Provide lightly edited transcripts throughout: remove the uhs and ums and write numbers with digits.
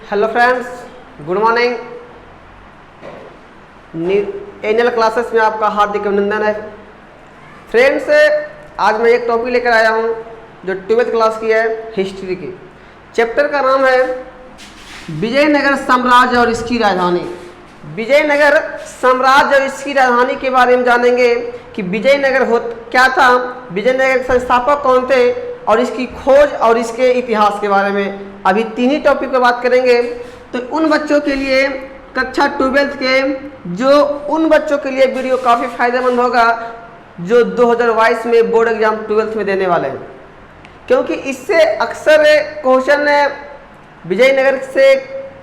Hello friends, good morning. NL classes में आपका हार्दिक अभिनंदन है। फ्रेंड्स, आज मैं एक टॉपिक लेकर आया हूं जो 12th क्लास की है, हिस्ट्री की। चैप्टर का नाम है विजयनगर साम्राज्य और इसकी राजधानी। विजयनगर साम्राज्य और इसकी राजधानी के बारे में जानेंगे कि विजयनगर क्या था, विजयनगर के संस्थापक कौन थे और इसकी खोज और इसके इतिहास के बारे में अभी तीन ही टॉपिक पर बात करेंगे। तो उन बच्चों के लिए कक्षा 12th के उन बच्चों के लिए वीडियो काफ़ी फायदेमंद होगा जो 2022 में बोर्ड एग्जाम 12th में देने वाले हैं, क्योंकि इससे अक्सर क्वेश्चन विजयनगर से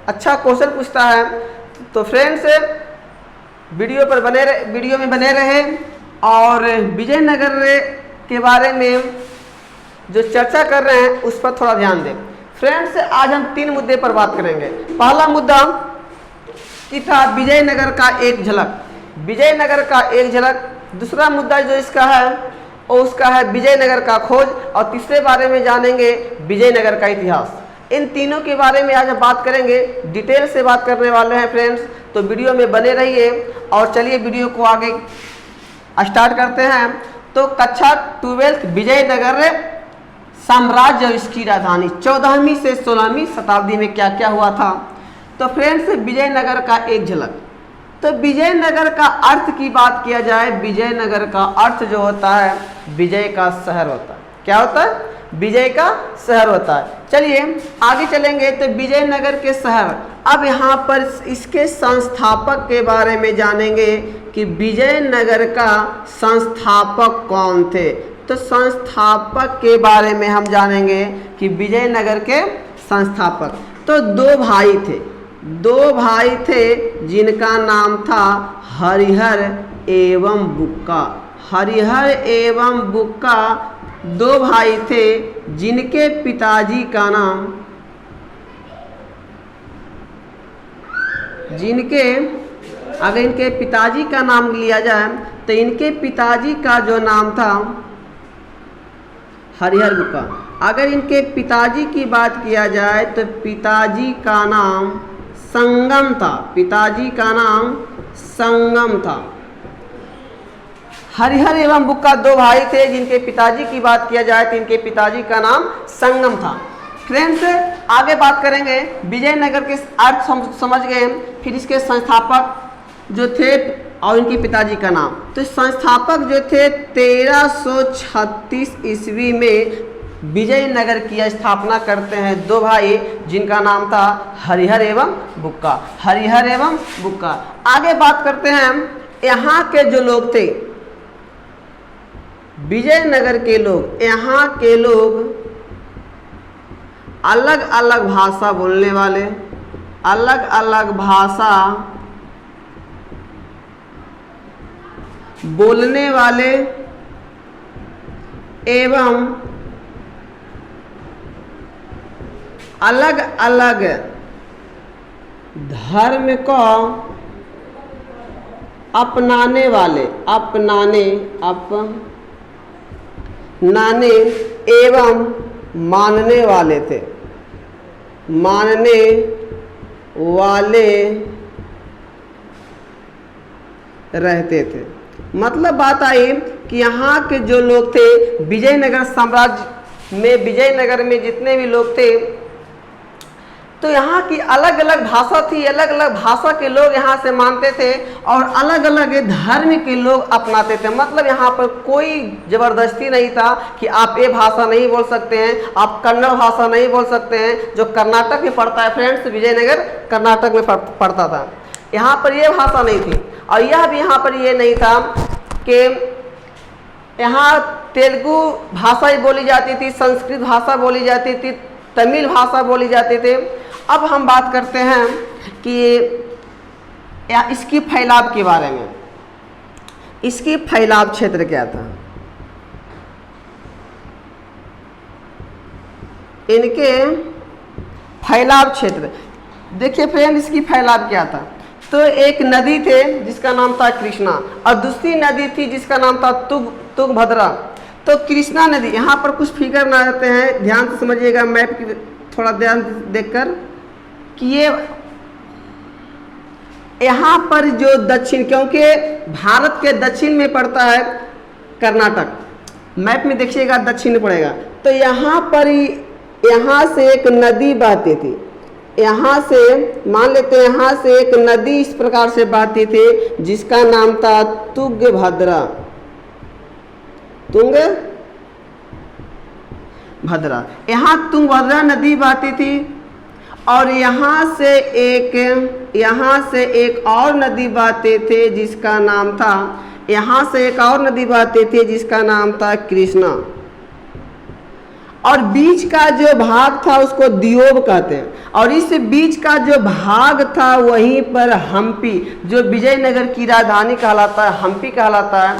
अच्छा क्वेश्चन पूछता है। तो फ्रेंड्स, वीडियो में बने रहे और विजयनगर के बारे में जो चर्चा कर रहे हैं उस पर थोड़ा ध्यान दें। फ्रेंड्स, आज हम तीन मुद्दे पर बात करेंगे। पहला मुद्दा कि था विजयनगर का एक झलक। दूसरा मुद्दा जो इसका है वो उसका है विजयनगर का खोज, और तीसरे बारे में जानेंगे विजयनगर का इतिहास। इन तीनों के बारे में आज हम बात करेंगे, डिटेल से बात करने वाले हैं फ्रेंड्स। तो वीडियो में बने रहिए और चलिए वीडियो को आगे स्टार्ट करते हैं। तो कक्षा 12th विजयनगर साम्राज्य और इसकी राजधानी 14वीं से 16वीं शताब्दी में क्या क्या हुआ था। तो फ्रेंड्स, विजयनगर का एक झलक। तो विजयनगर का अर्थ की बात किया जाए, विजयनगर का अर्थ जो होता है विजय का शहर होता है। क्या होता है? विजय का शहर होता है। चलिए आगे चलेंगे। तो विजयनगर के शहर, अब यहाँ पर इसके संस्थापक के बारे में जानेंगे कि विजयनगर का संस्थापक कौन थे। तो संस्थापक के बारे में हम जानेंगे कि विजयनगर के संस्थापक तो दो भाई थे जिनका नाम था हरिहर एवं बुक्का। हरिहर एवं बुक्का दो भाई थे जिनके पिताजी का नाम अगर इनके पिताजी का नाम लिया जाए तो इनके पिताजी का जो नाम था हरिहर बुक्का। अगर इनके पिताजी की बात किया जाए तो पिताजी का नाम संगम था। हरिहर एवं बुक्का दो भाई थे जिनके पिताजी की बात किया जाए तो इनके पिताजी का नाम संगम था। फ्रेंड्स, आगे बात करेंगे। विजयनगर के अर्थ समझ गए, फिर इसके संस्थापक जो थे और इनके पिताजी का नाम। तो संस्थापक जो थे 1336 ईस्वी में विजयनगर की स्थापना करते हैं दो भाई जिनका नाम था हरिहर एवं बुक्का। आगे बात करते हैं यहाँ के जो लोग थे, विजयनगर के लोग, यहाँ के लोग अलग अलग भाषा बोलने वाले, अलग अलग भाषा बोलने वाले एवं अलग अलग धर्म को अपनाने एवं मानने वाले रहते थे। मतलब बात आई कि यहाँ के जो लोग थे विजयनगर साम्राज्य में, विजयनगर में जितने भी लोग थे तो यहाँ की अलग अलग भाषा थी, अलग अलग भाषा के लोग यहाँ से मानते थे और अलग अलग धर्म के लोग अपनाते थे। मतलब यहाँ पर कोई ज़बरदस्ती नहीं था कि आप ये भाषा नहीं बोल सकते हैं, आप कन्नड़ भाषा नहीं बोल सकते हैं, जो कर्नाटक में पड़ता है। फ्रेंड्स, विजयनगर कर्नाटक में पड़ता था। यहाँ पर ये भाषा नहीं थी और यह भी यहाँ पर ये नहीं था कि यहाँ तेलुगु भाषा ही बोली जाती थी, संस्कृत भाषा बोली जाती थी, तमिल भाषा बोली जाती थी। अब हम बात करते हैं कि इसकी फैलाव के बारे में। इसकी फैलाव क्षेत्र क्या था, इनके फैलाव क्षेत्र देखिए फ्रेंड। इसकी फैलाव क्या था, तो एक नदी थे जिसका नाम था कृष्णा और दूसरी नदी थी जिसका नाम था तुंगभद्रा। तो कृष्णा नदी, यहाँ पर कुछ फिगर ना रहते हैं, ध्यान से समझिएगा मैप की थोड़ा ध्यान देखकर। कि ये यहाँ पर जो दक्षिण, क्योंकि भारत के दक्षिण में पड़ता है कर्नाटक, मैप में देखिएगा दक्षिण में पड़ेगा, तो यहाँ पर यहाँ से एक नदी बहती थी, यहाँ से मान लेते हैं यहाँ से एक नदी इस प्रकार से बहती थी जिसका नाम था तुंगभद्रा, तुंगभद्रा। यहाँ तुंगभद्रा नदी बहती थी और यहाँ से एक और नदी बहते थे जिसका नाम था, यहाँ से एक और नदी बहते थे जिसका नाम था कृष्णा, और बीच का जो भाग था उसको दियोब कहते हैं, और इस बीच का जो भाग था वहीं पर हम्पी, जो विजयनगर की राजधानी कहलाता है, हम्पी कहलाता है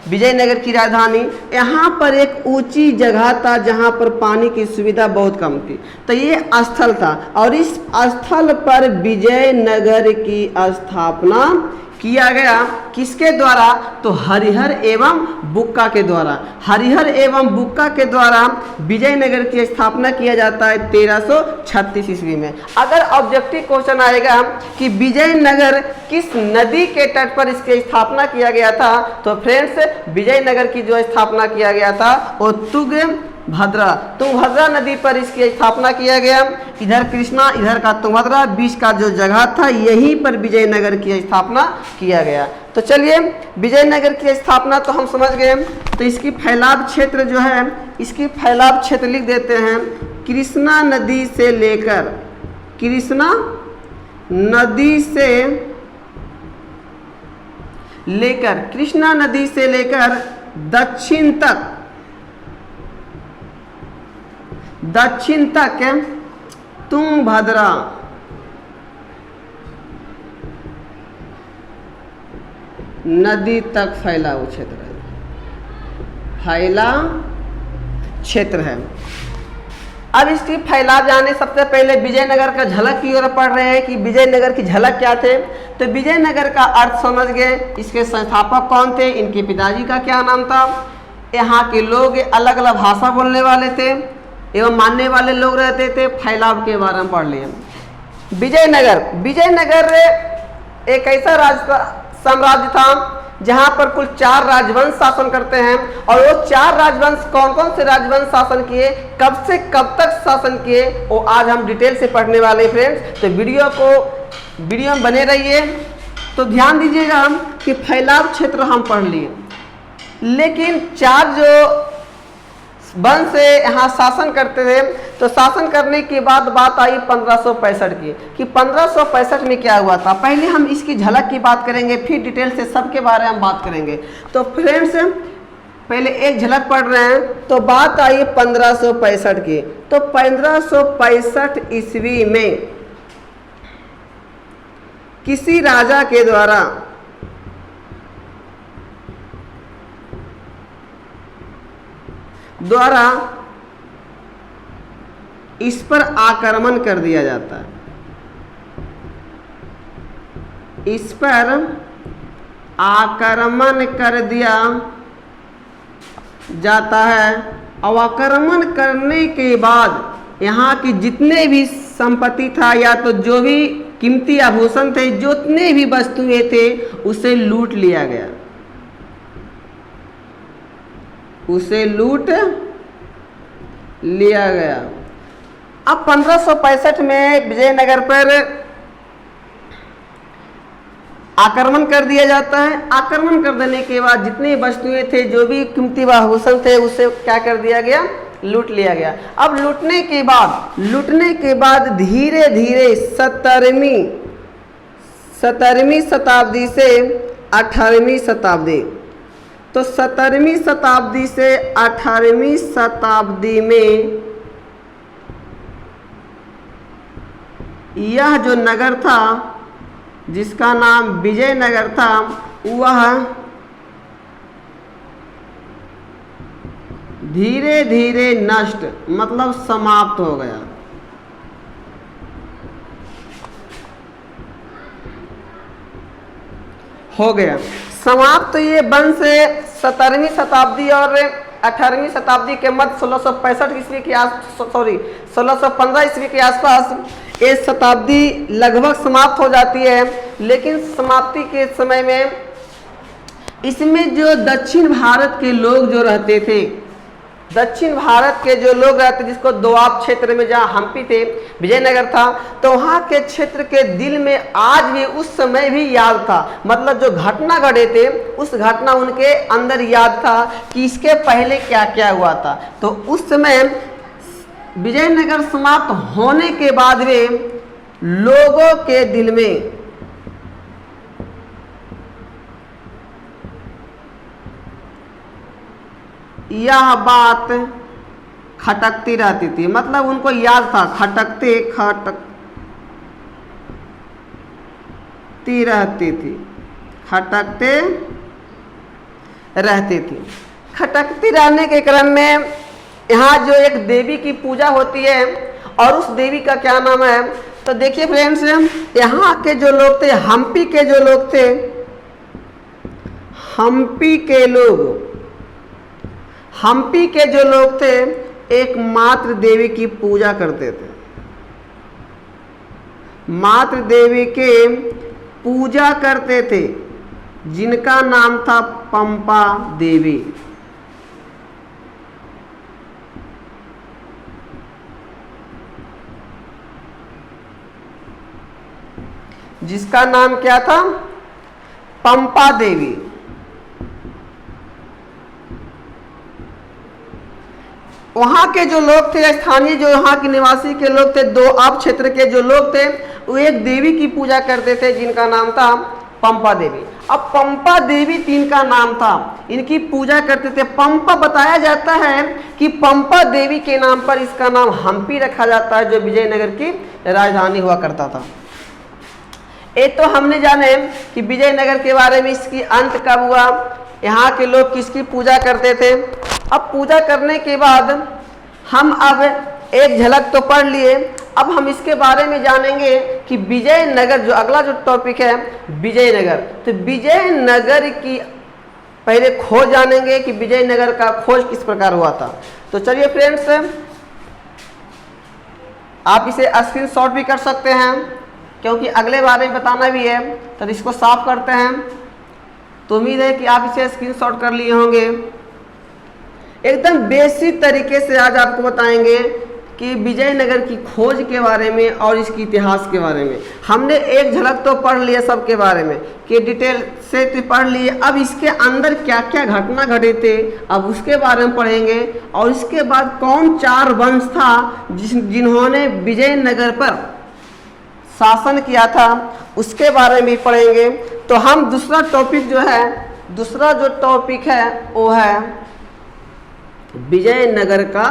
विजयनगर की राजधानी, यहाँ पर एक ऊंची जगह था जहाँ पर पानी की सुविधा बहुत कम थी, तो ये स्थल था, और इस स्थल पर विजयनगर की स्थापना किया गया। किसके द्वारा? तो हरिहर एवं बुक्का के द्वारा। हरिहर एवं बुक्का के द्वारा विजयनगर की स्थापना किया जाता है 1336 ईस्वी में। अगर ऑब्जेक्टिव क्वेश्चन आएगा कि विजयनगर किस नदी के तट पर इसकी स्थापना किया गया था, तो फ्रेंड्स विजयनगर की जो स्थापना किया गया था वो तुंगभद्रा नदी पर इसकी स्थापना किया गया। इधर कृष्णा, इधर का तुंगभद्रा, बीच का जो जगह था यहीं पर विजयनगर की स्थापना किया गया। तो चलिए विजयनगर की स्थापना तो हम समझ गए, तो इसकी फैलाव क्षेत्र जो है, इसकी फैलाव क्षेत्र लिख देते हैं, कृष्णा नदी से लेकर कृष्णा नदी से लेकर दक्षिण तक तुंगभद्रा नदी तक फैला हुआ क्षेत्र है। अब इसकी फैलाव जाने सबसे पहले विजयनगर का झलक की ओर पढ़ रहे हैं कि विजयनगर की झलक क्या थे। तो विजयनगर का अर्थ समझ गए, इसके संस्थापक कौन थे, इनके पिताजी का क्या नाम था, यहाँ के लोग अलग अलग भाषा बोलने वाले थे एवं मानने वाले लोग रहते थे। फैलाव के बारे में पढ़ लिए। विजयनगर एक ऐसा साम्राज्य था जहां पर कुल 4 राजवंश शासन करते हैं, और वो 4 राजवंश कौन कौन से राजवंश शासन किए, कब से कब तक शासन किए, वो आज हम डिटेल से पढ़ने वाले फ्रेंड्स। तो वीडियो में बने रहिए। तो ध्यान दीजिएगा कि फैलाव क्षेत्र हम पढ़ लिए, लेकिन 4 जो वंश से यहाँ शासन करते थे, तो शासन करने के बाद बात आई 1565 की, कि 1565 में क्या हुआ था। पहले हम इसकी झलक की बात करेंगे, फिर डिटेल से सबके बारे में बात करेंगे। तो फ्रेंड्स पहले एक झलक पढ़ रहे हैं। तो बात आई 1565 की। तो 1565 ईस्वी में किसी राजा के द्वारा इस पर आक्रमण कर दिया जाता है, इस पर आक्रमण कर दिया जाता है। और आक्रमण करने के बाद यहाँ की जितने भी संपत्ति था, या तो जो भी कीमती आभूषण थे, जितने भी वस्तुएं थे, उसे लूट लिया गया, उसे लूट लिया गया। अब 1565 में विजयनगर पर आक्रमण कर दिया जाता है। आक्रमण कर देने के बाद जितनी वस्तुएं थे, जो भी कीमती आभूषण थे, उसे क्या कर दिया गया, लूट लिया गया। अब लूटने के बाद धीरे धीरे 17वीं शताब्दी से 18वीं शताब्दी, तो 17वीं शताब्दी से 18वीं शताब्दी में यह जो नगर था जिसका नाम विजयनगर था, वह धीरे धीरे नष्ट, मतलब समाप्त हो गया। समाप्त। तो ये वंश 17वीं शताब्दी और 18वीं शताब्दी के मध्य 1615 ईस्वी के आसपास ये शताब्दी लगभग समाप्त हो जाती है, लेकिन समाप्ति के समय में इसमें जो दक्षिण भारत के लोग जो रहते थे, दक्षिण भारत के जो लोग रहते, जिसको दोआब क्षेत्र में जहाँ हम्पी थे, विजयनगर था, तो वहाँ के क्षेत्र के दिल में आज भी उस समय भी याद था, मतलब जो घटना घटे थे उस घटना उनके अंदर याद था कि इसके पहले क्या क्या हुआ था। तो उस समय विजयनगर समाप्त होने के बाद में लोगों के दिल में यह बात खटकती रहती थी, मतलब उनको याद था, खटकती रहती थी, खटकते रहती थी। खटकती रहने के क्रम में यहाँ जो एक देवी की पूजा होती है, और उस देवी का क्या नाम है, तो देखिए फ्रेंड्स, यहाँ के जो लोग थे, हम्पी के जो लोग थे, हम्पी के जो लोग थे एक मातृ देवी की पूजा करते थे, मातृ देवी के पूजा करते थे, जिनका नाम था पंपा देवी। जिसका नाम क्या था, पंपा देवी। वहाँ के जो लोग थे, स्थानीय जो यहाँ के निवासी के लोग थे, दोआब क्षेत्र के जो लोग थे, वो एक देवी की पूजा करते थे जिनका नाम था पंपा देवी। अब पंपा देवी इनका नाम था, इनकी पूजा करते थे। पंपा बताया जाता है कि पंपा देवी के नाम पर इसका नाम हम्पी रखा जाता है, जो विजयनगर की राजधानी हुआ करता था। एक तो हमने जाने कि विजयनगर के बारे में, इसकी अंत कब हुआ, यहाँ के लोग किसकी पूजा करते थे। अब पूजा करने के बाद हम अब एक झलक तो पढ़ लिए, अब हम इसके बारे में जानेंगे कि विजयनगर, जो अगला जो टॉपिक है विजयनगर, तो विजयनगर की पहले खोज जानेंगे कि विजयनगर का खोज किस प्रकार हुआ था। तो चलिए फ्रेंड्स, आप इसे स्क्रीनशॉट भी कर सकते हैं, क्योंकि अगले बारे में बताना भी है, तो इसको साफ करते हैं। तो उम्मीद है कि आप इसे स्क्रीनशॉट कर लिए होंगे। एकदम बेसिक तरीके से आज आपको बताएंगे कि विजयनगर की खोज के बारे में और इसके इतिहास के बारे में। हमने एक झलक तो पढ़ लिया सबके बारे में, कि डिटेल से तो पढ़ लिए। अब इसके अंदर क्या क्या घटना घटे थे, अब उसके बारे में पढ़ेंगे। और इसके बाद कौन 4 वंश था जिन्होंने विजयनगर पर शासन किया था, उसके बारे में पढ़ेंगे। तो हम दूसरा टॉपिक जो है वो है विजयनगर का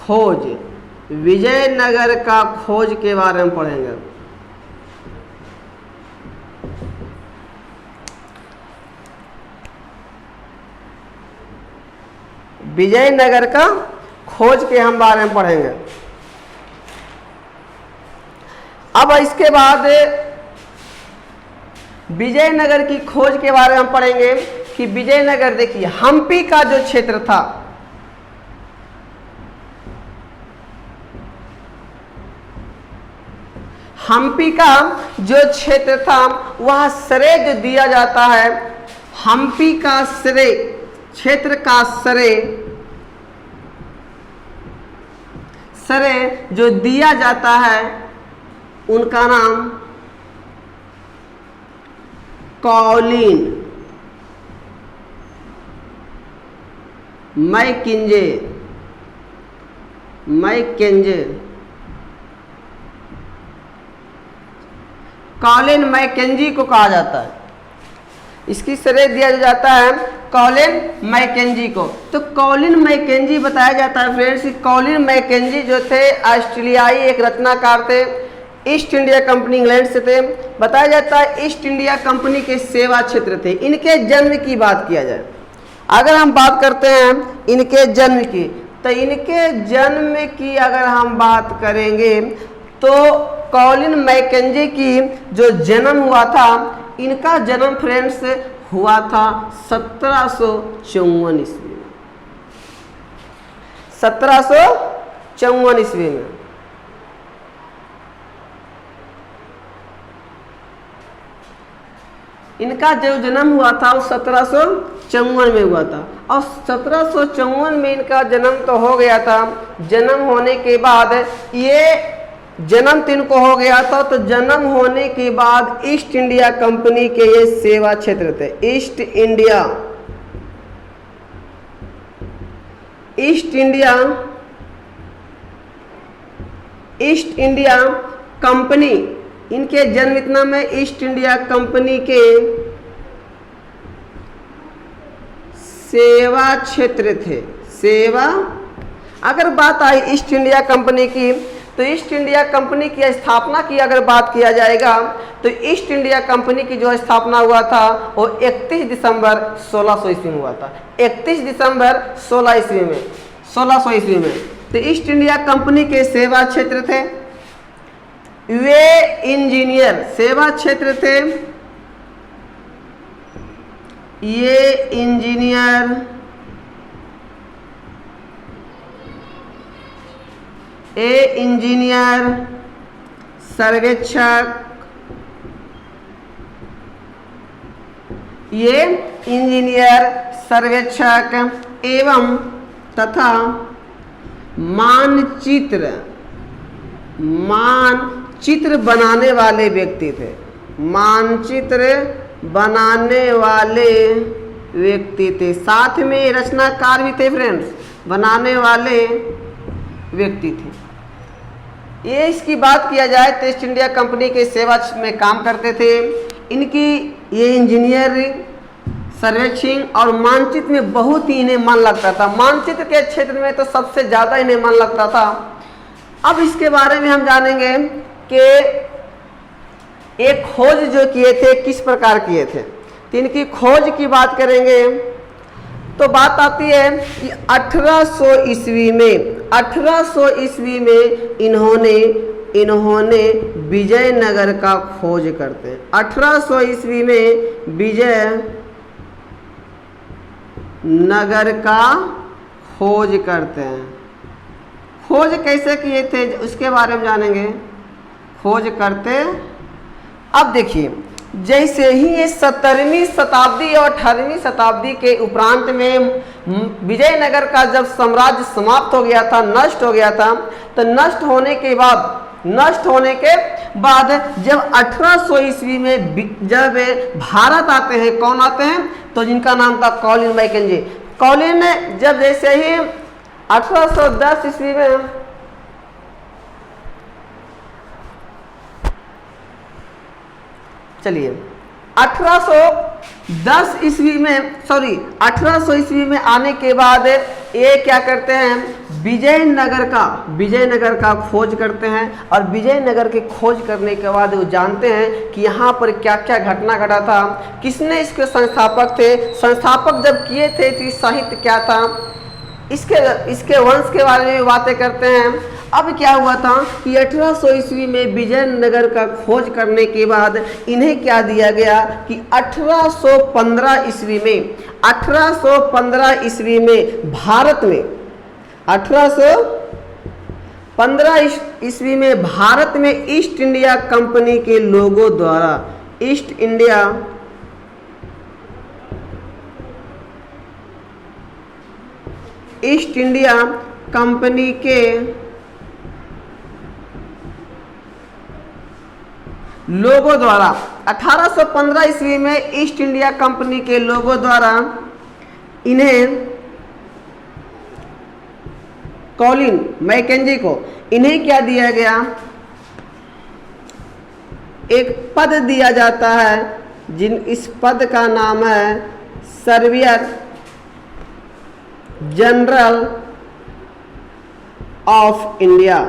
खोज, विजयनगर का खोज के बारे में पढ़ेंगे। विजयनगर का खोज के हम बारे में पढ़ेंगे। अब इसके बाद विजयनगर की खोज के बारे में हम पढ़ेंगे कि विजयनगर, देखिए हम्पी का जो क्षेत्र था, हम्पी का जो क्षेत्र था, वह श्रेय जो दिया जाता है, हम्पी का श्रेय, क्षेत्र का श्रेय जो दिया जाता है, उनका नाम कॉलिन मैकेंजे, कॉलिन मैकेंजी को कहा जाता है। इसकी श्रेय दिया जाता है कॉलिन मैकेंजी को। तो कॉलिन मैकेंजी बताया जाता है फ्रेंड्स, कॉलिन मैकेंजी जो थे ऑस्ट्रेलियाई एक रचनाकार थे, ईस्ट इंडिया कंपनी इंग्लैंड से थे। बताया जाता है ईस्ट इंडिया कंपनी के सेवा क्षेत्र थे। इनके जन्म की बात किया जाए, अगर हम बात करते हैं इनके जन्म की, तो इनके जन्म की अगर हम बात करेंगे तो कॉलिन मैकेंजी की जो जन्म हुआ था, इनका जन्म फ्रेंड्स हुआ था 1754 ईस्वी में। 1754 ईस्वी में। इनका जो जन्म हुआ था वो 1754 में हुआ था, और 1754 में इनका जन्म तो हो गया था। जन्म होने के बाद ये जन्म तो इनको हो गया था, तो जन्म होने के बाद ईस्ट इंडिया कंपनी के ये सेवा क्षेत्र थे। ईस्ट इंडिया कंपनी, इनके जन्म इतना में ईस्ट इंडिया कंपनी के सेवा क्षेत्र थे। सेवा, अगर बात आई ईस्ट इंडिया कंपनी की, तो ईस्ट इंडिया कंपनी की स्थापना की अगर बात किया जाएगा, तो ईस्ट इंडिया कंपनी की जो स्थापना हुआ था वो 31 दिसंबर 1600 ईस्वी में हुआ था। 31 दिसंबर 1600 ईस्वी में। तो ईस्ट इंडिया कंपनी के सेवा क्षेत्र थे, वे इंजीनियर, सेवा क्षेत्र थे, ये इंजीनियर, सर्वेक्षक, ये इंजीनियर सर्वेक्षक एवं तथा मानचित्र बनाने वाले व्यक्ति थे। मानचित्र बनाने वाले व्यक्ति थे, साथ में रचनाकार भी थे फ्रेंड्स, बनाने वाले व्यक्ति थे। ये इसकी बात किया जाए तो ईस्ट इंडिया कंपनी के सेवा में काम करते थे। इनकी ये इंजीनियरिंग, सर्वेक्षण और मानचित्र में बहुत ही इन्हें मन लगता था। मानचित्र के क्षेत्र में तो सबसे ज़्यादा इन्हें मन लगता था। अब इसके बारे में हम जानेंगे कि एक खोज जो किए थे किस प्रकार किए थे। तो इनकी खोज की बात करेंगे तो बात आती है कि 1800 ईस्वी में इन्होंने विजयनगर का खोज करते हैं। 1800 ईस्वी में विजयनगर का खोज करते हैं। खोज कैसे किए थे उसके बारे में जानेंगे। खोज करते, अब देखिए, जैसे ही ये 17वीं शताब्दी और 18वीं शताब्दी के उपरांत में विजयनगर का जब साम्राज्य समाप्त हो गया था, नष्ट हो गया था, तो नष्ट होने के बाद जब 1800 ईस्वी में जब भारत आते हैं, कौन आते हैं, तो जिनका नाम था कॉलिन मैकेंजी। कॉलिन ने जब जैसे ही 1810 ईस्वी में चलिए 1810 ईस्वी में 1800 ईस्वी में आने के बाद ये क्या करते हैं, विजयनगर का खोज करते हैं। और विजयनगर के खोज करने के बाद वो जानते हैं कि यहाँ पर क्या क्या घटना घटा था, किसने इसके संस्थापक थे, संस्थापक जब किए थे तो साहित्य क्या था, इसके वंश के बारे में बातें करते हैं। अब क्या हुआ था कि 1800 ईस्वी में विजयनगर का खोज करने के बाद इन्हें क्या दिया गया कि 1815 ईस्वी में भारत में 1815 ईस्वी में भारत में ईस्ट इंडिया कंपनी के लोगों द्वारा ईस्ट इंडिया कंपनी के लोगों द्वारा 1815 ईस्वी में ईस्ट इंडिया कंपनी के लोगों द्वारा इन्हें कॉलिन मैकेंजी को इन्हें क्या दिया गया, एक पद दिया जाता है इस पद का नाम है सर्वेयर जनरल ऑफ इंडिया।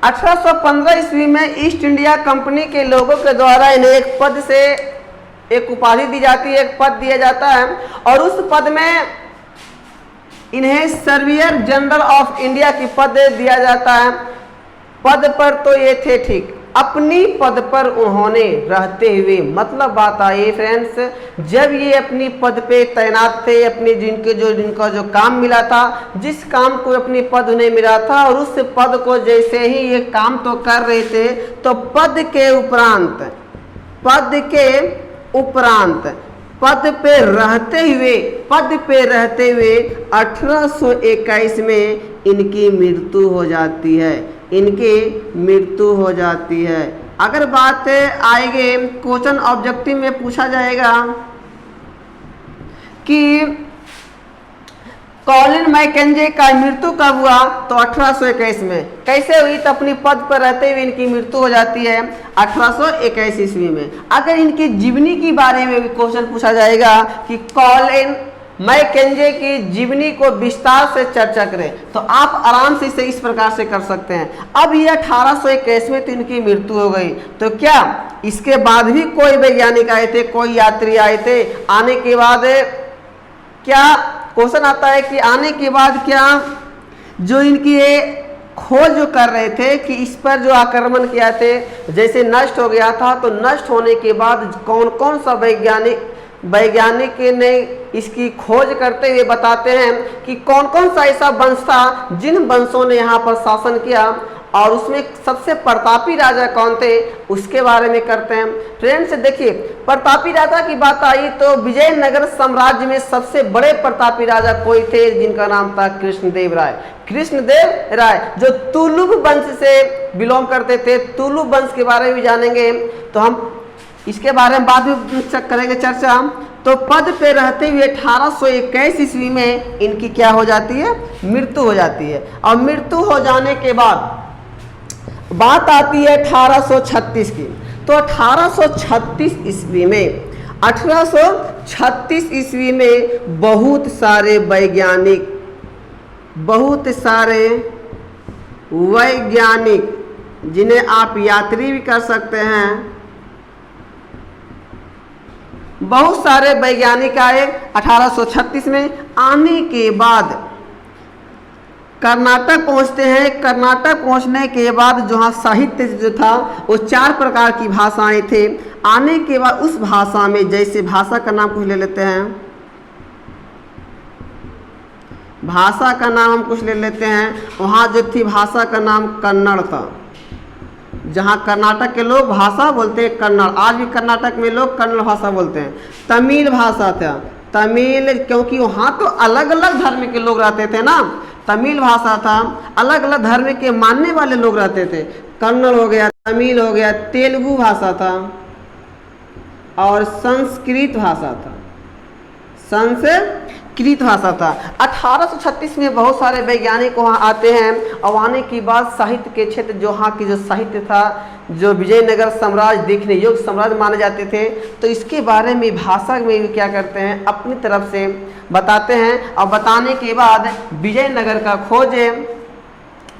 1815 ईस्वी में ईस्ट इंडिया कंपनी के लोगों के द्वारा इन्हें एक पद से एक उपाधि दी जाती है, एक पद दिया जाता है। और उस पद में इन्हें सर्वेयर जनरल ऑफ इंडिया की पद दिया जाता है। पद पर तो ये थे ठीक, अपनी पद पर उन्होंने रहते हुए, मतलब बात आई फ्रेंड्स, जब ये अपनी पद पे तैनात थे, अपने जिनका जो काम मिला था, जिस काम को अपनी पद उन्हें मिला था, और उस पद को जैसे ही ये काम तो कर रहे थे, तो पद के उपरांत पद पे रहते हुए 1821 में इनकी मृत्यु हो जाती है। अगर बात आएगी क्वेश्चन ऑब्जेक्टिव में पूछा जाएगा कि कॉलिन मैकेंजे का मृत्यु कब हुआ, तो 1821 में। कैसे हुई, तो अपनी पद पर रहते हुए इनकी मृत्यु हो जाती है 1821 ईस्वी में। अगर इनकी जीवनी के बारे में भी क्वेश्चन पूछा जाएगा कि कॉलिन मैकेंजे की जीवनी को विस्तार से चर्चा करें, तो आप आराम से इसे इस प्रकार से कर सकते हैं। अब ये 1821 में तो इनकी मृत्यु हो गई, तो क्या इसके बाद भी कोई वैज्ञानिक आए थे, कोई यात्री आए थे? आने के बाद क्या क्वेश्चन आता है कि आने के बाद क्या जो इनकी खोज जो कर रहे थे कि इस पर जो आक्रमण किया थे, जैसे नष्ट हो गया था, तो नष्ट होने के बाद कौन कौन सा वैज्ञानिक ने इसकी खोज करते हुए बताते हैं कि कौन कौन सा ऐसा वंश था जिन वंशों ने यहाँ पर शासन किया, और उसमें सबसे प्रतापी राजा कौन थे, उसके बारे में करते हैं। फ्रेंड्स देखिए, प्रतापी राजा की बात आई तो विजयनगर साम्राज्य में सबसे बड़े प्रतापी राजा कोई थे, जिनका नाम था कृष्णदेव राय, जो तुलुव वंश से बिलोंग करते थे। तुलुव वंश के बारे में जानेंगे, तो हम इसके बारे में बाद में करेंगे चर्चा। तो पद पे रहते हुए 1821 ईस्वी में इनकी क्या हो जाती है, मृत्यु हो जाती है। और मृत्यु हो जाने के बाद बात आती है 1836 की। तो 1836 ईस्वी में बहुत सारे वैज्ञानिक जिन्हें आप यात्री भी कर सकते हैं, बहुत सारे वैज्ञानिक आए 1836 में। आने के बाद कर्नाटक पहुंचते हैं। कर्नाटक पहुंचने के बाद जहाँ साहित्य जो था वो 4 प्रकार की भाषाएं थे। आने के बाद उस भाषा में, जैसे भाषा का नाम कुछ ले लेते हैं, भाषा का नाम हम कुछ ले लेते हैं। वहाँ जो थी भाषा का नाम कन्नड़ था, जहाँ कर्नाटक के लोग भाषा बोलते हैं कन्नड़। आज भी कर्नाटक में लोग कन्नड़ भाषा बोलते हैं। तमिल भाषा था, तमिल, क्योंकि वहाँ तो अलग अलग धर्म के लोग रहते थे ना, तमिल भाषा था, अलग अलग धर्म के मानने वाले लोग रहते थे। कन्नड़ हो गया, तमिल हो गया, तेलुगु भाषा था, और संस्कृत भाषा था। 1836 में बहुत सारे वैज्ञानिक वहाँ आते हैं, और आने की बाद साहित्य के क्षेत्र, जो वहाँ की जो साहित्य था, जो विजयनगर साम्राज्य देखने योग्य साम्राज्य माने जाते थे, तो इसके बारे में भाषा में भी क्या करते हैं, अपनी तरफ से बताते हैं। और बताने के बाद विजयनगर का खोज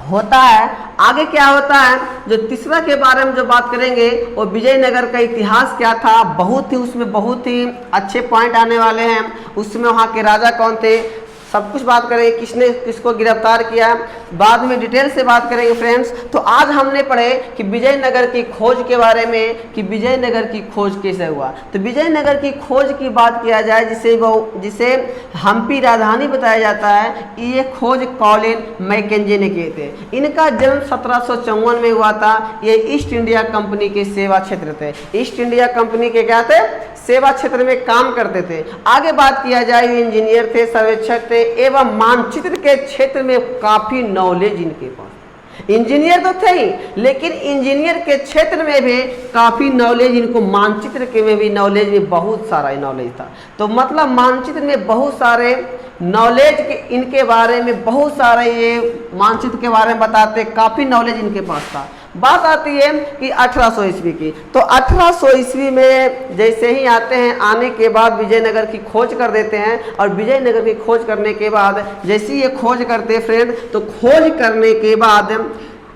होता है। आगे क्या होता है, जो तीसरा के बारे में जो बात करेंगे, वो विजयनगर का इतिहास क्या था, उसमें बहुत ही अच्छे पॉइंट आने वाले हैं। उसमें वहाँ के राजा कौन थे, सब कुछ बात करेंगे, किसने किसको गिरफ्तार किया, बाद में डिटेल से बात करेंगे फ्रेंड्स। तो आज हमने पढ़े कि विजयनगर की खोज के बारे में, कि विजयनगर की खोज कैसे हुआ। तो विजयनगर की खोज की बात किया जाए, जिसे हम्पी राजधानी बताया जाता है, ये खोज कॉलिन मैकेंजे ने किए थे। इनका जन्म 1754 में हुआ था। ये ईस्ट इंडिया कंपनी के सेवा क्षेत्र थे। ईस्ट इंडिया कंपनी के क्या थे, सेवा क्षेत्र में काम करते थे। आगे बात किया जाए, इंजीनियर थे, सर्वेक्षक थे, एवं मानचित्र के क्षेत्र में काफी नॉलेज इनके पास। इंजीनियर तो थे ही, लेकिन इंजीनियर के क्षेत्र में भी काफी नॉलेज इनको, मानचित्र के में भी नॉलेज, में बहुत सारा नॉलेज था। तो मतलब मानचित्र में बहुत सारे नॉलेज के इनके बारे में, बहुत सारे ये मानचित्र के बारे में बताते, काफी नॉलेज इनके पास था। बात आती है कि 1800 ईस्वी की। तो 1800 ईस्वी में जैसे ही आते हैं, आने के बाद विजयनगर की खोज कर देते हैं। और विजयनगर की खोज करने के बाद, जैसे ये खोज करते हैं फ्रेंड, तो खोज करने के बाद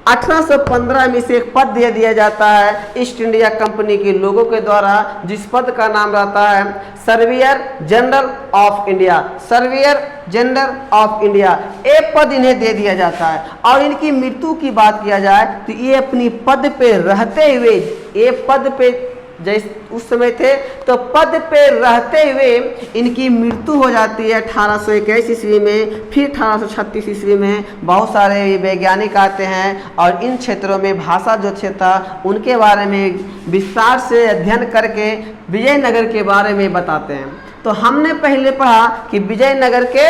1815 में इसे एक पद दे दिया जाता है ईस्ट इंडिया कंपनी के लोगों के द्वारा, जिस पद का नाम रहता है surveyor general of India. Surveyor general of India, ये पद इन्हें दे दिया जाता है। और इनकी मृत्यु की बात किया जाए तो ये अपनी पद पे रहते हुए, ये पद पे जैसे उस समय थे तो पद पे रहते हुए इनकी मृत्यु हो जाती है 1821 ईस्वी में। फिर 1836 ईस्वी में बहुत सारे वैज्ञानिक आते हैं और इन क्षेत्रों में भाषा जो क्षेत्र था उनके बारे में विस्तार से अध्ययन करके विजयनगर के बारे में बताते हैं। तो हमने पहले पढ़ा कि विजयनगर के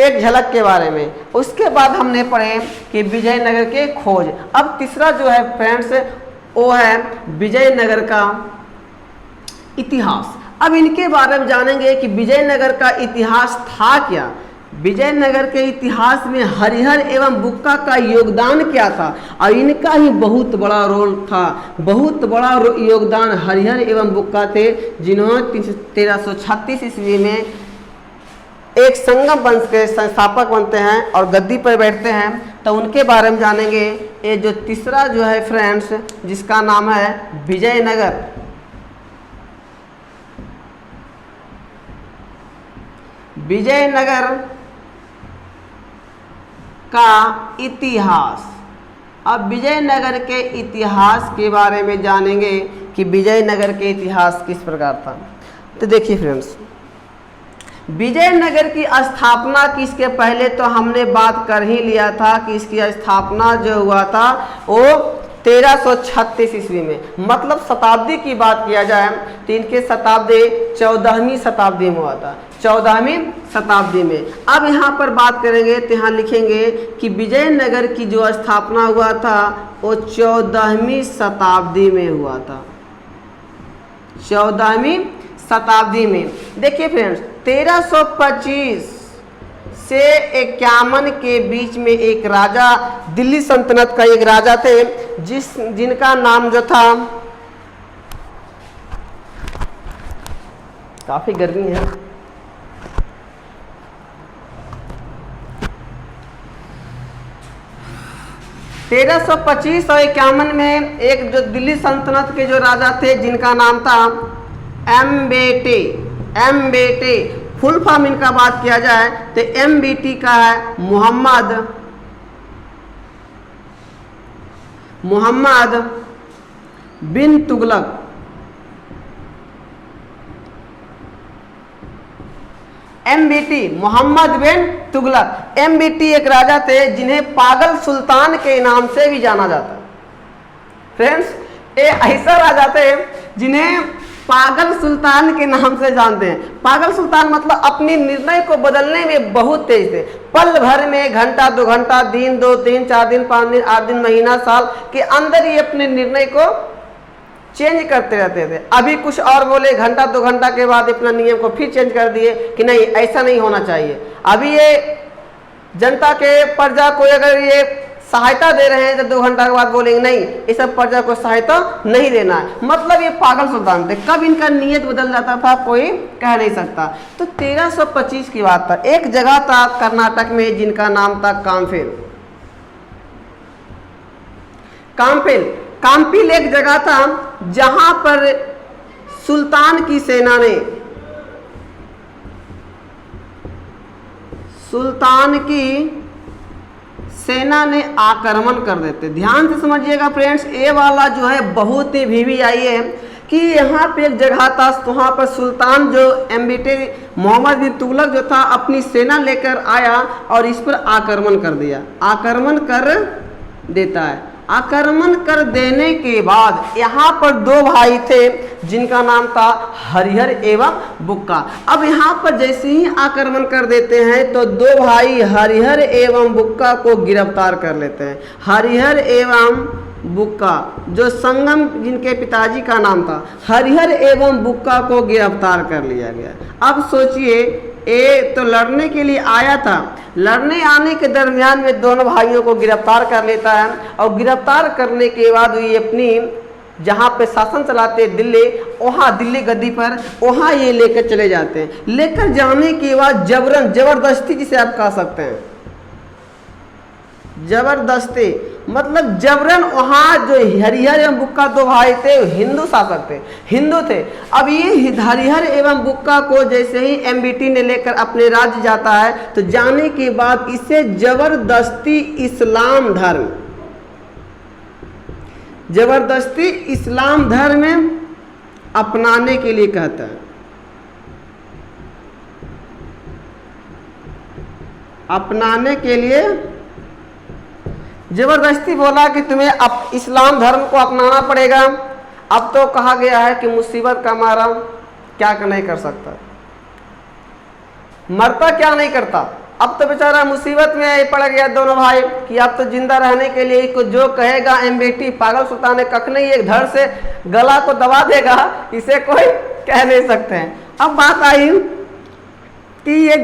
एक झलक के बारे में, उसके बाद हमने पढ़े कि विजयनगर के खोज। अब तीसरा जो है फ्रेंड्स वो है विजयनगर का इतिहास। अब इनके बारे में जानेंगे कि विजयनगर का इतिहास था क्या, विजयनगर के इतिहास में हरिहर एवं बुक्का का योगदान क्या था। और इनका ही बहुत बड़ा रोल था, बहुत बड़ा योगदान हरिहर एवं बुक्का थे, जिन्होंने 1336 ईस्वी में एक संगम वंश के संस्थापक बनते हैं और गद्दी पर बैठते हैं। तो उनके बारे में जानेंगे। ये जो तीसरा जो है फ्रेंड्स जिसका नाम है विजयनगर, विजयनगर का इतिहास। अब विजयनगर के इतिहास के बारे में जानेंगे कि विजयनगर के इतिहास किस प्रकार था। तो देखिए फ्रेंड्स, विजयनगर की स्थापना की इसके पहले तो हमने बात कर ही लिया था कि इसकी स्थापना जो हुआ था वो 1336 ईस्वी में, मतलब शताब्दी की बात किया जाए तो इनके शताब्दी 14वीं शताब्दी में हुआ था, 14वीं शताब्दी में। अब यहाँ पर बात करेंगे तो यहाँ लिखेंगे कि विजयनगर की जो स्थापना हुआ था वो 14वीं शताब्दी में हुआ था, 14वीं शताब्दी में। देखिए फ्रेंड्स 1325 से 51 के बीच में एक राजा, दिल्ली सल्तनत का एक राजा थे जिनका नाम जो था, काफी गर्मी है, तेरह सौ 25 और 51 में एक जो दिल्ली सल्तनत के जो राजा थे जिनका नाम था एमबेटे, फुल फॉर्म इनका बात किया जाए तो एमबीटी का है मोहम्मद बिन तुगलक। एमबीटी मोहम्मद बिन तुगलक, एमबीटी एक राजा थे जिन्हें पागल सुल्तान के नाम से भी जाना जाता। फ्रेंड्स ये ऐसा राजा थे जिन्हें पागल सुल्तान के नाम से जानते हैं। पागल सुल्तान मतलब अपने निर्णय को बदलने में बहुत तेज थे, पल भर में घंटा 2 घंटा, दिन 2 दिन, 4 दिन, 5 दिन, 8 दिन, महीना, साल के अंदर ही अपने निर्णय को चेंज करते रहते थे। अभी कुछ और बोले, घंटा 2 घंटा के बाद अपना नियम को फिर चेंज कर दिए कि नहीं ऐसा नहीं होना चाहिए। अभी ये जनता के प्रजा को अगर ये सहायता दे रहे हैं तो 2 घंटा के बाद बोलेंगे नहीं, इस सब प्रजा को सहायता नहीं देना है। मतलब ये पागल सुल्तान थे, कब इनका नियत बदल जाता था कोई कह नहीं सकता। तो 1325 की बात था, एक जगह था कर्नाटक में जिनका नाम था काम्पिल एक जगह था जहां पर सुल्तान की सेना ने आक्रमण कर देते। ध्यान से समझिएगा फ्रेंड्स, ये वाला जो है बहुत ही VVI है कि यहाँ पे एक जगह था, वहाँ पर सुल्तान जो एमबीटे मोहम्मद बिन तुगलक जो था अपनी सेना लेकर आया और इस पर आक्रमण कर दिया, आक्रमण कर देता है। आक्रमण कर देने के बाद यहाँ पर 2 भाई थे जिनका नाम था हरिहर एवं बुक्का। अब यहाँ पर जैसे ही आक्रमण कर देते हैं तो 2 भाई हरिहर एवं बुक्का को गिरफ्तार कर लेते हैं। हरिहर एवं बुक्का जो संगम जिनके पिताजी का नाम था, हरिहर एवं बुक्का को गिरफ्तार कर लिया गया। अब सोचिए, ये तो लड़ने के लिए आया था, लड़ने आने के दरमियान में दोनों भाइयों को गिरफ्तार कर लेता है और गिरफ्तार करने के बाद ये अपनी जहाँ पे शासन चलाते दिल्ली, वहाँ दिल्ली गद्दी पर वहाँ ये लेकर चले जाते हैं। लेकर जाने के बाद जबरदस्ती जिसे आप कह सकते हैं, जबरदस्ती मतलब जबरन वहाँ जो हरिहर एवं बुक्का दो भाई थे हिंदू शासक थे, हिंदू थे। अब ये हरिहर एवं बुक्का को जैसे ही एमबीटी ने लेकर अपने राज्य जाता है तो जाने के बाद इसे जबरदस्ती इस्लाम धर्म अपनाने के लिए कहता है, अपनाने के लिए जबरदस्ती बोला कि तुम्हें अब इस्लाम धर्म को अपनाना पड़ेगा। अब तो कहा गया है कि मुसीबत का मारा क्या नहीं कर सकता, मरता क्या नहीं करता। अब तो बेचारा मुसीबत में पड़ गया दोनों भाई कि अब तो जिंदा रहने के लिए को जो कहेगा एमबीटी पागल सुल्तान कख नहीं, एक धड़ से गला को दबा देगा, इसे कोई कह नहीं सकते हैं। अब बात आई कि ये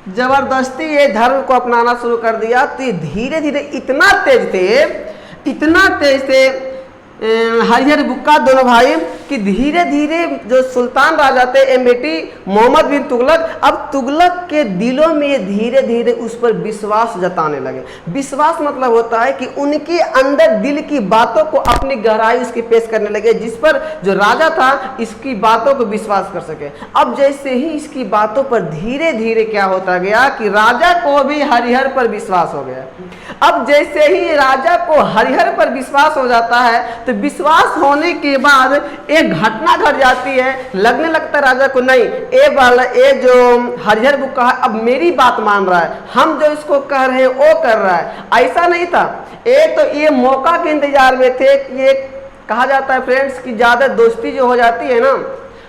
जबरदस्ती ये धर्म को अपनाना शुरू कर दिया तो ये धीरे धीरे इतना तेज थे हरिहर बुक्का दोनों भाई कि धीरे धीरे जो सुल्तान राजा थे एमबीटी मोहम्मद बिन तुगलक, अब तुगलक के दिलों में धीरे धीरे उस पर विश्वास जताने लगे। विश्वास मतलब होता है कि उनके अंदर दिल की बातों को अपनी गहराई उसकी पेश करने लगे, जिस पर जो राजा था इसकी बातों को विश्वास कर सके। अब जैसे ही इसकी बातों पर धीरे धीरे क्या होता गया कि राजा को भी हरिहर पर विश्वास हो गया। अब जैसे ही राजा को हरिहर पर विश्वास हो जाता है तो विश्वास होने के बाद एक घटना घट जाती है। लगने लगता है राजा को नहीं, ये जो हरिहर बुक्का है अब मेरी बात मान रहा है, हम जो इसको कह रहे हैं वो कर रहा है। ऐसा नहीं था, ये मौका के इंतजार में थे कि ये कहा जाता है फ्रेंड्स कि ज्यादा दोस्ती जो हो जाती है ना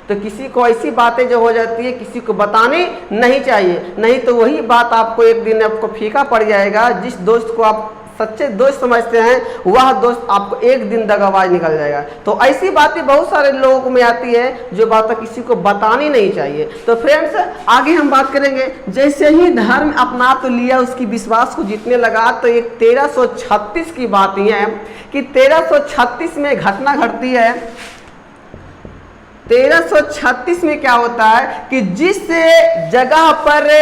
तो किसी को ऐसी बातें जो हो जाती है किसी को बतानी नहीं चाहिए, नहीं तो वही बात आपको एक दिन आपको फीका पड़ जाएगा। जिस दोस्त को आप सच्चे दोस्त समझते हैं वह दोस्त आपको एक दिन दगाबाज निकल जाएगा। तो ऐसी बातें बहुत सारे लोगों में आती है जो बातें किसी को बतानी नहीं चाहिए। तो फ्रेंड्स आगे हम बात करेंगे। जैसे ही धर्म अपना तो लिया, उसकी विश्वास को जीतने लगा, तो एक 1336 की बात यह है कि 1336 में घटना घटती है। 1336 में क्या होता है कि जिस जगह पर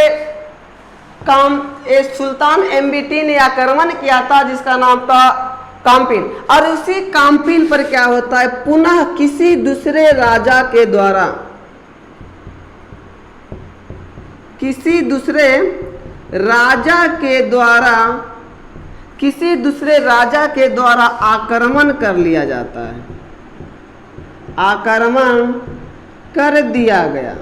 सुल्तान एमबीटी ने आक्रमण किया था जिसका नाम था काम्पिन, और उसी काम्पिन पर क्या होता है पुनः किसी दूसरे राजा के द्वारा आक्रमण कर लिया जाता है, आक्रमण कर दिया गया।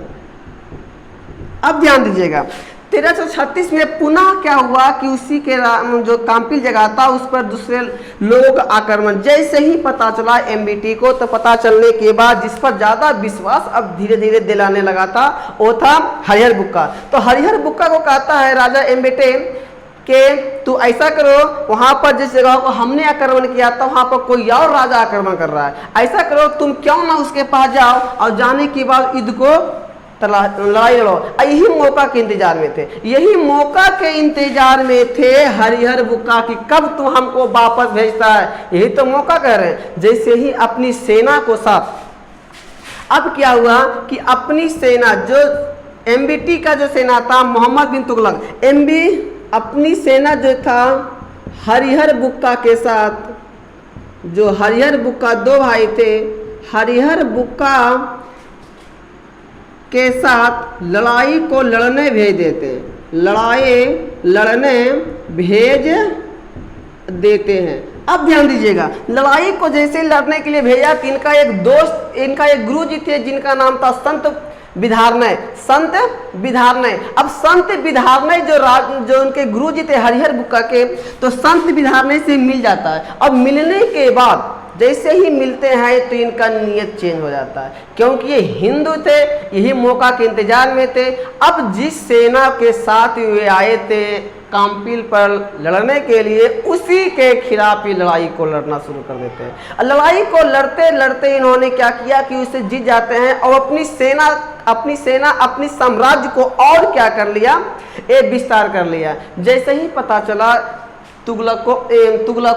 अब ध्यान दीजिएगा 1336 में पुनः क्या हुआ कि उसी के जो काम्पिल जगह था उस पर दूसरे लोगों का आक्रमण। जैसे ही पता चला एमबीटी को, तो पता चलने के बाद जिस पर ज्यादा विश्वास अब धीरे धीरे दिलाने लगा था वो था हरिहर बुक्का। तो हरिहर बुक्का को कहता है राजा एमबीटी के तू ऐसा करो, वहां पर जिस जगह को हमने आक्रमण किया था वहां पर कोई और राजा आक्रमण कर रहा है, ऐसा करो तुम क्यों ना उसके पास जाओ और जाने के बाद युद्ध को लड़ाई लड़ो। यही मौका के इंतजार में थे, यही मौका के इंतजार में थे हरिहर बुक्का की कब तू हमको वापस भेजता है, यही तो मौका कह रहे हैं। जैसे ही अपनी सेना को साथ, अब क्या हुआ कि अपनी सेना जो एमबीटी का जो सेना था मोहम्मद बिन तुगलक, अपनी सेना जो था हरिहर बुक्का के साथ, जो हरिहर बुक्का दो भाई थे, हरिहर बुक्का के साथ लड़ाई को लड़ने भेज देते हैं, लड़ने भेज देते हैं। अब ध्यान दीजिएगा, लड़ाई को जैसे लड़ने के लिए भेजा कि इनका एक दोस्त, इनका एक गुरुजी थे जिनका नाम था संत विधारनय। अब संत विधारनय जो उनके गुरुजी थे हरिहर बुक्का के, तो संत विधारनय से मिल जाता है। अब मिलने के बाद जैसे ही मिलते हैं तो इनका नियत चेंज हो जाता है, क्योंकि ये हिंदू थे, यही मौका के इंतजार में थे। अब जिस सेना के साथ वे आए थे काम्पिल पर लड़ने के लिए, उसी के खिलाफ ही लड़ाई को लड़ना शुरू कर देते हैं। लड़ाई को लड़ते लड़ते इन्होंने क्या किया कि उसे जीत जाते हैं और अपनी सेना अपनी साम्राज्य को और क्या कर लिया, विस्तार कर लिया। जैसे ही पता चला तुगलक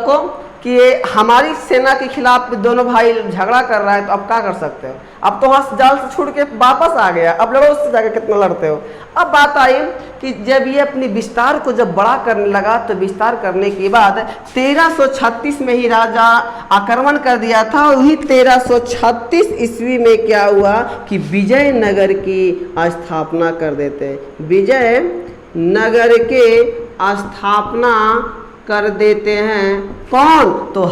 को कि ये हमारी सेना के खिलाफ दोनों भाई झगड़ा कर रहा है, तो अब क्या कर सकते हो? अब तो वहाँ जाल से छूट के वापस आ गया, अब लड़ो उससे जाकर कितना लड़ते हो। अब बात आई कि जब ये अपनी विस्तार को जब बड़ा करने लगा, तो विस्तार करने के बाद 1336 में ही राजा आक्रमण कर दिया था। और वही 1336 ईस्वी में क्या हुआ कि विजयनगर की स्थापना कर देते हैं, विजयनगर के स्थापना कर देते हैं। कौन? तो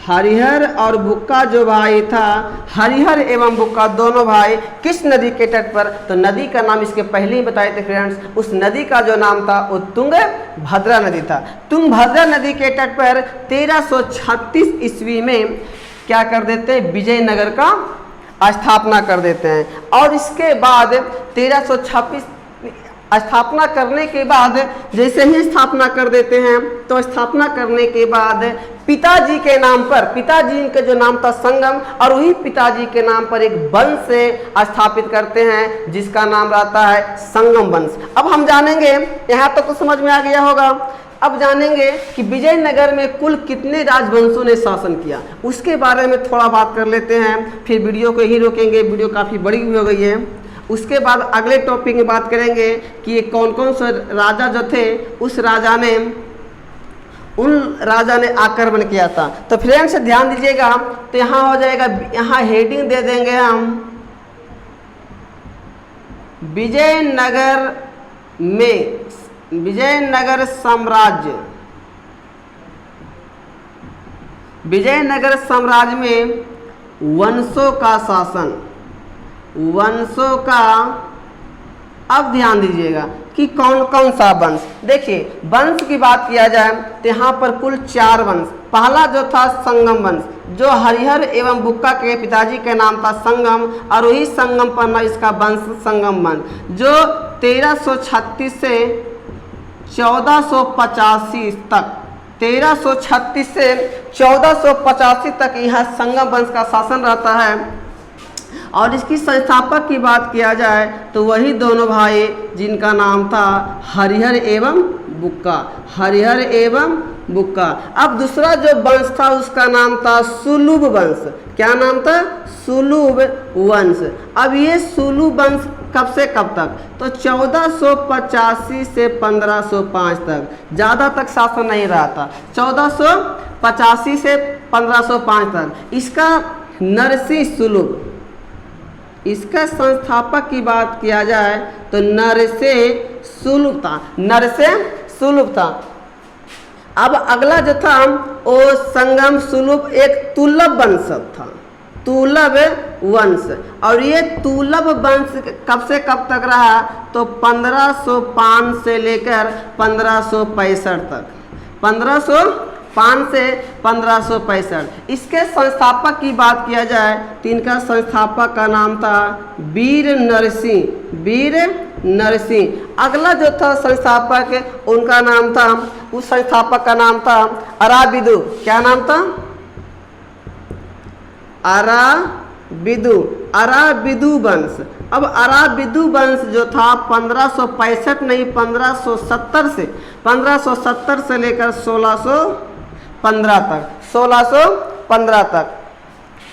हरिहर और बुक्का जो भाई था, हरिहर एवं बुक्का दोनों भाई किस नदी के तट पर? तो नदी का नाम इसके पहले ही बताए थे फ्रेंड्स, उस नदी का जो नाम था वो तुंगभद्रा नदी था। तुंगभद्रा नदी के तट पर 1336 ईस्वी में क्या कर देते हैं? विजयनगर का स्थापना कर देते हैं। और इसके बाद 1326 स्थापना करने के बाद, जैसे ही स्थापना कर देते हैं, तो स्थापना करने के बाद पिताजी के नाम पर, पिताजी के जो नाम था संगम, और वही पिताजी के नाम पर एक वंश से स्थापित करते हैं जिसका नाम रहता है संगम वंश। अब हम जानेंगे, यहाँ तक तो समझ में आ गया होगा। अब जानेंगे कि विजयनगर में कुल कितने राजवंशों ने शासन किया, उसके बारे में थोड़ा बात कर लेते हैं, फिर वीडियो को यही रोकेंगे, वीडियो काफ़ी बड़ी भी हो गई है। उसके बाद अगले टॉपिक में बात करेंगे कि ये कौन कौन से राजा जो थे, उन राजा ने आक्रमण किया था। तो फ्रेंड्स ध्यान दीजिएगा, तो यहाँ हो जाएगा, यहाँ हेडिंग दे देंगे हम विजयनगर में, विजयनगर साम्राज्य, विजयनगर साम्राज्य में वंशों का शासन, वंशों का। अब ध्यान दीजिएगा कि कौन कौन सा वंश। देखिए वंश की बात किया जाए तो यहाँ पर कुल 4 वंश। पहला जो था संगम वंश, जो हरिहर एवं बुक्का के पिताजी के नाम था संगम, और वही संगम पर इसका वंश संगम वंश, जो 1336 से 1485 तक, 1336 से 1485 तक यहाँ संगम वंश का शासन रहता है। और इसकी संस्थापक की बात किया जाए तो वही दोनों भाई जिनका नाम था हरिहर एवं बुक्का, हरिहर एवं बुक्का। अब दूसरा जो वंश था उसका नाम था सुलुभ वंश। क्या नाम था? सुलुभ वंश। अब ये सुलुभ वंश कब से कब तक? तो 1485 से 1505 तक, ज़्यादा तक शासन नहीं रहा था, 1485 से 1505 तक। इसका नरसिंह सुलुभ, इसका संस्थापक की बात किया जाए तो नरसिंह सुलुभ था, नरसिंह सुलुभ था। अब अगला जो था वो संगम सुलुभ एक तुलभ वंश था, तुलभ वंश। और ये तुलभ वंश कब से कब तक रहा? तो 1505 से लेकर 1565 तक, 1505 से 1565। इसके संस्थापक की बात किया जाए तो इनका संस्थापक का नाम था वीर नरसिंह, वीर नरसिंह। अगला जो था संस्थापक उनका नाम था, उस संस्थापक का नाम था अराबिदु। क्या नाम था? अराबिदु, अराबिदु वंश। अब अराबिदु वंश जो था 1565 नहीं 1570 से लेकर 1615 तक, 1615 तक।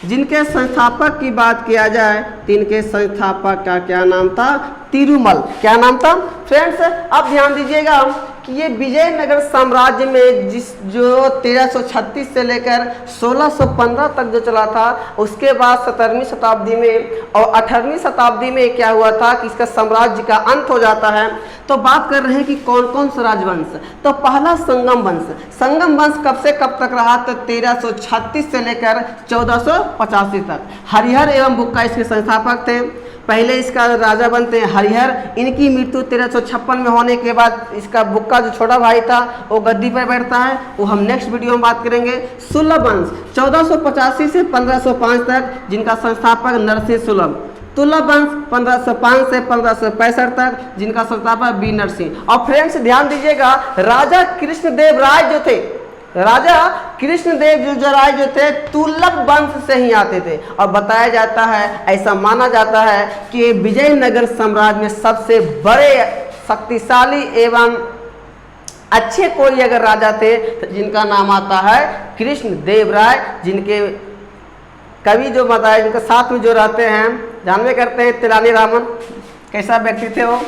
जिनके संस्थापक की बात किया जाए तो इनके संस्थापक का क्या नाम था? तिरुमल। क्या नाम था फ्रेंड्स? अब ध्यान दीजिएगा कि ये विजयनगर साम्राज्य में जो 1336 से लेकर 1615 तक जो चला था, उसके बाद 17वीं शताब्दी में और 18वीं शताब्दी में क्या हुआ था कि इसका साम्राज्य का अंत हो जाता है। तो बात कर रहे हैं कि कौन कौन सा राजवंश। तो पहला संगम वंश। संगम वंश कब से कब तक रहा? तो 1336 से लेकर 1485 तक। हरिहर एवं बुक्का इसके संस्थापक थे। पहले इसका राजा बनते हैं हरिहर। इनकी मृत्यु 1356 में होने के बाद इसका बुक्का जो छोटा भाई था वो गद्दी पर बैठता है, वो हम नेक्स्ट वीडियो में बात करेंगे। सुलभ वंश 1485 से 1505 तक, जिनका संस्थापक नरसिंह सुलभ। तुलभ वंश 1505 से 1565 तक, जिनका संस्थापक वीर नरसिंह। और फ्रेंड्स ध्यान दीजिएगा, राजा कृष्णदेव राय जो थे, राजा कृष्णदेव राय जो थे तुलभ वंश से ही आते थे। और बताया जाता है, ऐसा माना जाता है कि विजयनगर साम्राज्य में सबसे बड़े शक्तिशाली एवं अच्छे कोई अगर राजा थे तो जिनका नाम आता है कृष्ण देव राय, जिनके कवि जो बताए जिनके साथ में जो रहते हैं जानवे करते हैं तेलानी रामन, कैसा व्यक्ति थे वो।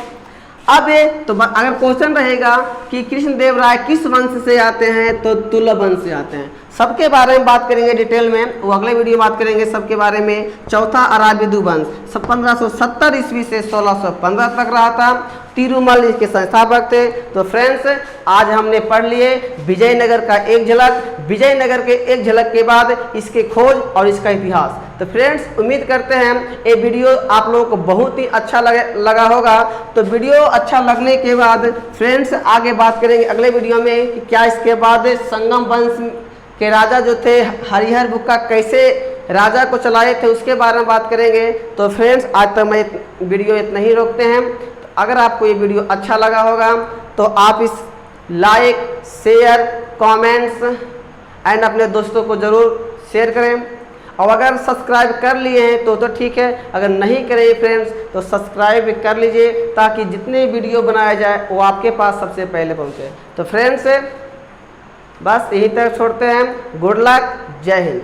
अब ये तो अगर क्वेश्चन रहेगा कि कृष्णदेव राय किस वंश से आते हैं तो तुलभ वंश से आते हैं। सबके बारे में बात करेंगे डिटेल में, वो अगले वीडियो में बात करेंगे सबके बारे में। चौथा अराबिदु वंश 1570 ईस्वी से 1615 तक रहा था। तिरुमल इसके संस्थापक थे। तो फ्रेंड्स आज हमने पढ़ लिए विजयनगर का एक झलक, विजयनगर के एक झलक के बाद इसके खोज और इसका इतिहास। तो फ्रेंड्स उम्मीद करते हैं ये वीडियो आप लोगों को बहुत ही अच्छा लगा होगा। तो वीडियो अच्छा लगने के बाद फ्रेंड्स आगे बात करेंगे अगले वीडियो में कि क्या इसके बाद संगम वंश के राजा जो थे हरिहर बुक्का कैसे राजा को चलाए थे उसके बारे में बात करेंगे। तो फ्रेंड्स आज तक मैं वीडियो इतना ही रोकते हैं। तो अगर आपको ये वीडियो अच्छा लगा होगा तो आप इस लाइक शेयर कमेंट्स एंड अपने दोस्तों को ज़रूर शेयर करें। और अगर सब्सक्राइब कर लिए हैं तो ठीक है, अगर नहीं करें फ्रेंड्स तो सब्सक्राइब कर लीजिए ताकि जितने वीडियो बनाया जाए वो आपके पास सबसे पहले पहुंचे। तो फ्रेंड्स बस यहीं तक छोड़ते हैं। गुड लक, जय हिंद।